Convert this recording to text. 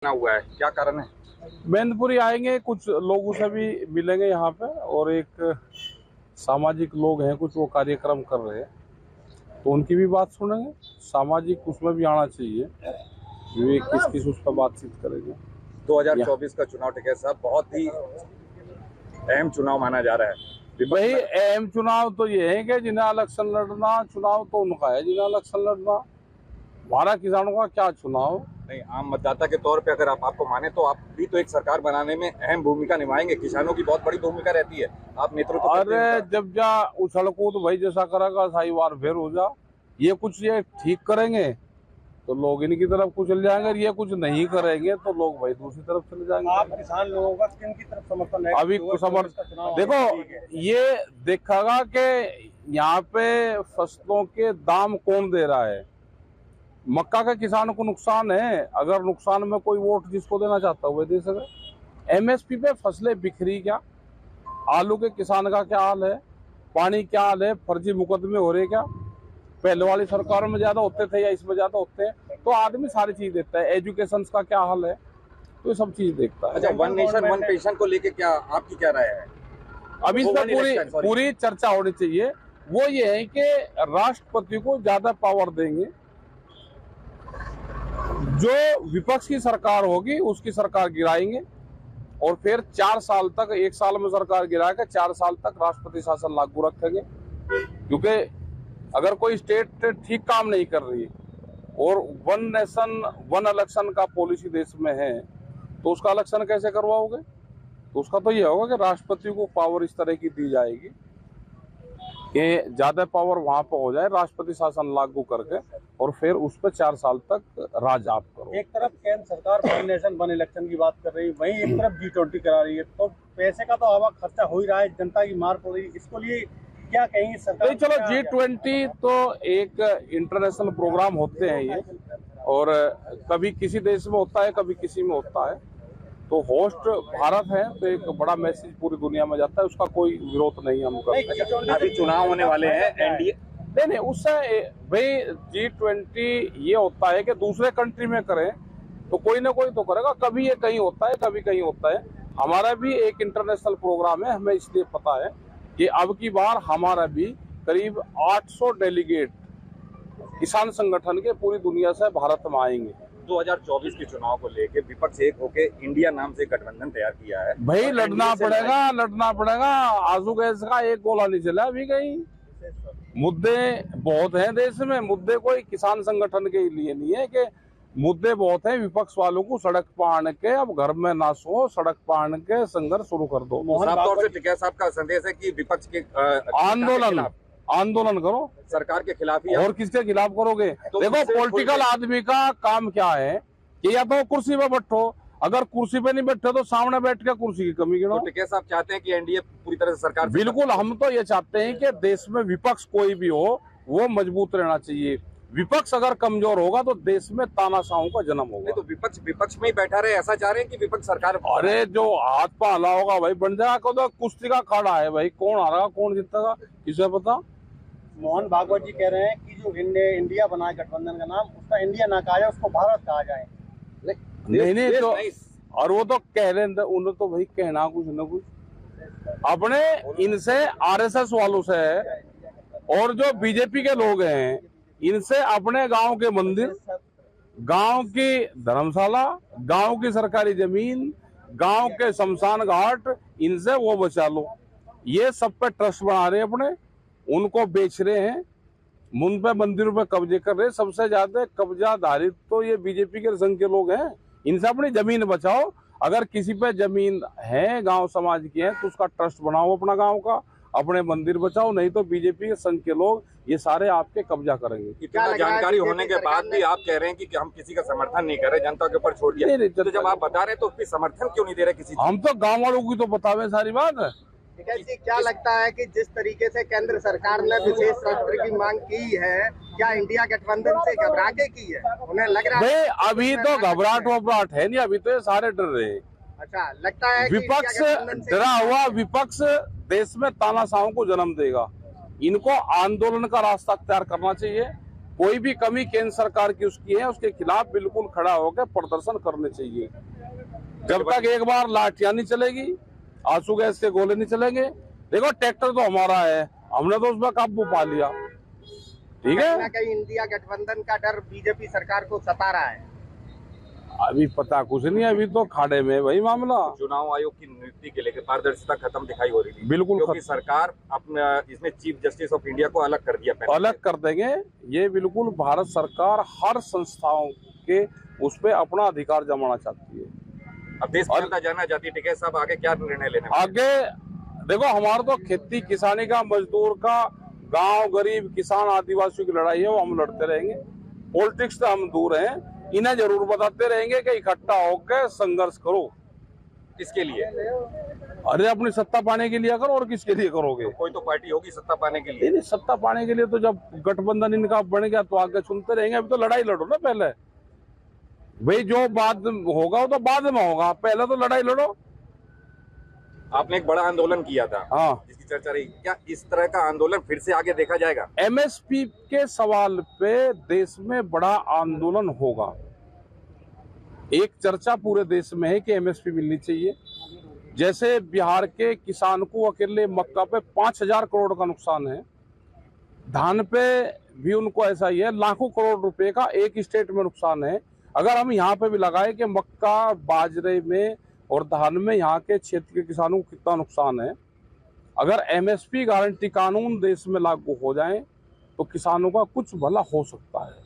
ना हुआ है, क्या कारण है? मैनपुरी आएंगे, कुछ लोगों से भी मिलेंगे यहाँ पे, और एक सामाजिक लोग हैं कुछ, वो कार्यक्रम कर रहे हैं तो उनकी भी बात सुनेंगे। सामाजिक उसमें भी आना चाहिए, वे किस किस उस पर बातचीत करेंगे। 2024 का चुनाव टिकैत साहब बहुत ही अहम चुनाव माना जा रहा है। भाई अहम चुनाव तो ये है कि जिन्हें इलेक्शन लड़ना, चुनाव तो उनका है जिन्हें इलेक्शन लड़ना, हमारा किसानों का क्या चुनाव। नहीं, आम मतदाता के तौर पे अगर आपको माने तो आप भी तो एक सरकार बनाने में अहम भूमिका निभाएंगे। किसानों की बहुत बड़ी भूमिका रहती है, आप नेतृत्व करते हैं। अरे जब जा उछल कूद भाई जैसा करेगा साई बार फिर हो जा, ये कुछ ये ठीक करेंगे तो लोग इनकी तरफ कुछ चले जाएंगे, और ये कुछ नहीं करेंगे तो लोग भाई दूसरी तरफ चले जाएंगे। आप किसान लोगों का किन की तरफ समर्थन है? अभी समर्थन देखो, ये देखेगा कि यहाँ पे फसलों के दाम कौन दे रहा है। मक्का का किसानों को नुकसान है, अगर नुकसान में कोई वोट जिसको देना चाहता है वह दे सके। एमएसपी पे फसलें बिखरी क्या, आलू के किसान का क्या हाल है, पानी क्या हाल है, फर्जी मुकदमे हो रहे क्या, पहले वाली सरकार में ज्यादा होते थे या इसमें ज्यादा होते हैं, तो आदमी सारी चीज देखता है। एजुकेशन का क्या हाल है, तो ये सब चीज देखता है। अच्छा, वन नेशन वन पेंशन को लेके क्या आपकी क्या राय है? अभी इस पर पूरी चर्चा होनी चाहिए। वो ये है कि राष्ट्रपति को ज्यादा पावर देंगे, जो विपक्ष की सरकार होगी उसकी सरकार गिराएंगे, और फिर 4 साल तक, 1 साल में सरकार गिराएगा, 4 साल तक राष्ट्रपति शासन लागू रखेंगे। क्योंकि अगर कोई स्टेट ठीक काम नहीं कर रही और वन नेशन वन इलेक्शन का पॉलिसी देश में है तो उसका इलेक्शन कैसे करवाओगे? तो उसका तो ये होगा कि राष्ट्रपति को पावर इस तरह की दी जाएगी कि ज्यादा पावर वहां पर हो जाए, राष्ट्रपति शासन लागू करके, और फिर उस पर 4 साल तक राज आप करो। एक तरफ केंद्र सरकार वन नेशन वन इलेक्शन की बात कर रही है, वहीं एक तरफ G20 करा रही है, तो पैसे का तो हवा खर्चा हो ही रहा है, जनता की मार पड़ रही है। इसको लिए क्या कहेंगे सरकार? नहीं, चलो G20 तो एक इंटरनेशनल प्रोग्राम होते हैं ये, और कभी किसी देश में होता है कभी किसी में होता है, तो होस्ट भारत है तो एक बड़ा मैसेज पूरी दुनिया में जाता है, उसका कोई विरोध नहीं हम करते। अभी चुनाव होने वाले हैं, एनडीए नहीं, उससे भाई G20 ये होता है कि दूसरे कंट्री में करें तो कोई ना कोई तो करेगा, कभी ये कहीं होता है कभी कहीं होता है। हमारा भी एक इंटरनेशनल प्रोग्राम है, हमें इसलिए पता है कि अब की बार हमारा भी करीब 800 डेलीगेट किसान संगठन के पूरी दुनिया से भारत में आएंगे। 2024 के चुनाव को लेके विपक्ष एक होके इंडिया नाम से गठबंधन तैयार किया है। भाई लड़ना पड़ेगा। आजू गैस का एक गोला नहीं चला अभी कहीं। मुद्दे बहुत हैं देश में, मुद्दे कोई किसान संगठन के लिए नहीं है कि मुद्दे बहुत हैं विपक्ष वालों को। सड़क पर आने के, अब घर में ना सो, सड़क पर आने के संघर्ष शुरू कर दो। साफ तौर से टिकैत साहब का संदेश है कि विपक्ष के आंदोलन करो, सरकार के खिलाफ ही। और किसके खिलाफ करोगे? तो देखो, पॉलिटिकल आदमी का काम क्या है कि या तो कुर्सी पे बैठो, अगर कुर्सी पे नहीं बैठे तो सामने बैठ के कुर्सी की कमी गिनो। तो टिकैत साहब चाहते हैं कि एनडीए पूरी तरह से सरकार। बिल्कुल, हम तो ये चाहते हैं कि देश में विपक्ष कोई भी हो वो मजबूत रहना चाहिए। विपक्ष अगर कमजोर होगा तो देश में तानाशाहों का जन्म होगा। तो विपक्ष में ही बैठा रहे, ऐसा चाह रहे हैं कि विपक्ष सरकार। अरे जो हाथ पा हला होगा भाई बन जाएगा। तो कुश्ती का खड़ा है भाई, कौन हारेगा कौन जीतेगा किसे पता। मोहन भागवत जी कह रहे हैं कि जो इंडिया बना है गठबंधन का नाम, उसका इंडिया ना कहा जाए, उसको भारत कहा जाए। नहीं तो, और वो तो कह रहे हैं, उन्हें तो भाई कहना कुछ न कुछ अपने इनसे आरएसएस वालों से है, और जो बीजेपी के लोग हैं इनसे अपने गांव के मंदिर, गांव की धर्मशाला, गांव की सरकारी जमीन, गांव के शमशान घाट, इनसे वो बचा लो। ये सब पे ट्रस्ट बना रहे अपने, उनको बेच रहे हैं, उन पे मंदिरों पे कब्जे कर रहे हैं। सबसे ज्यादा कब्जाधारी तो ये बीजेपी के संघ के लोग हैं। इनसे अपनी जमीन बचाओ। अगर किसी पे जमीन है गांव समाज की है तो उसका ट्रस्ट बनाओ अपना गांव का, अपने मंदिर बचाओ, नहीं तो बीजेपी के संघ के लोग ये सारे आपके कब्जा करेंगे। इतना जानकारी होने के बाद भी आप कह रहे हैं कि हम किसी का समर्थन नहीं कर रहे, जनता के ऊपर छोड़ दिया। तो जब आप बता रहे हैं तो फिर समर्थन क्यों नहीं दे रहे किसी? हम तो गाँव वालों की तो बतावे सारी बात है। जी, क्या लगता है कि जिस तरीके से केंद्र सरकार ने विशेष सत्र की मांग की है, क्या इंडिया गठबंधन से घबरा के की है? उन्हें लग रहा है अभी तो घबराहट है नहीं, अभी तो ये सारे डर रहे हैं। अच्छा, लगता है विपक्ष डरा हुआ, विपक्ष देश में तानाशाहों को जन्म देगा। इनको आंदोलन का रास्ता अख्तियार करना चाहिए। कोई भी कमी केंद्र सरकार की उसकी है, उसके खिलाफ बिल्कुल खड़ा होकर प्रदर्शन करने चाहिए। जब तक एक बार लाठियां नहीं चलेगी, आंसू गैस के गोले नहीं चलेंगे। देखो ट्रैक्टर तो हमारा है, हमने तो उसमें काबू पा लिया, ठीक है। कहीं ना कहीं इंडिया गठबंधन का डर बीजेपी सरकार को सता रहा है। अभी पता कुछ नहीं, अभी तो खाड़े में वही मामला। चुनाव आयोग की नियुक्ति के लेकर पारदर्शिता खत्म दिखाई हो रही थी, बिल्कुल क्योंकि सरकार अपना इसमें चीफ जस्टिस ऑफ इंडिया को अलग कर दिया। अलग कर देंगे, ये बिल्कुल भारत सरकार हर संस्थाओं के उस पे अपना अधिकार जमाना चाहती है। अब देश की जनता जानना चाहती है टिकैत साहब आगे क्या निर्णय लेने आगे देखो, हमारा तो खेती किसानी का, मजदूर का, गांव गरीब किसान आदिवासियों की लड़ाई है, वो हम लड़ते रहेंगे। पॉलिटिक्स से हम दूर हैं, इन्हें जरूर बताते रहेंगे कि इकट्ठा होकर संघर्ष करो। किसके लिए? अरे अपनी सत्ता पाने के लिए करो, और किसके लिए करोगे? तो कोई तो पार्टी होगी सत्ता पाने के लिए। नहीं, सत्ता पाने के लिए तो जब गठबंधन इनका बन गया तो आगे सुनते रहेंगे। अभी तो लड़ाई लड़ो ना पहले भाई, जो बाद होगा वो तो बाद में होगा, पहले तो लड़ाई लड़ो। आपने एक बड़ा आंदोलन किया था, हाँ, जिसकी चर्चा रही, क्या इस तरह का आंदोलन फिर से आगे देखा जाएगा? एमएसपी के सवाल पे देश में बड़ा आंदोलन होगा। एक चर्चा पूरे देश में है कि एमएसपी मिलनी चाहिए। जैसे बिहार के किसान को अकेले मक्का पे 5,000 करोड़ का नुकसान है, धान पे भी उनको ऐसा ही है, लाखों करोड़ रुपए का एक स्टेट में नुकसान है। अगर हम यहाँ पे भी लगाए कि मक्का, बाजरे में और धान में यहाँ के क्षेत्र के किसानों को कितना नुकसान है, अगर एमएसपी गारंटी कानून देश में लागू हो जाए तो किसानों का कुछ भला हो सकता है।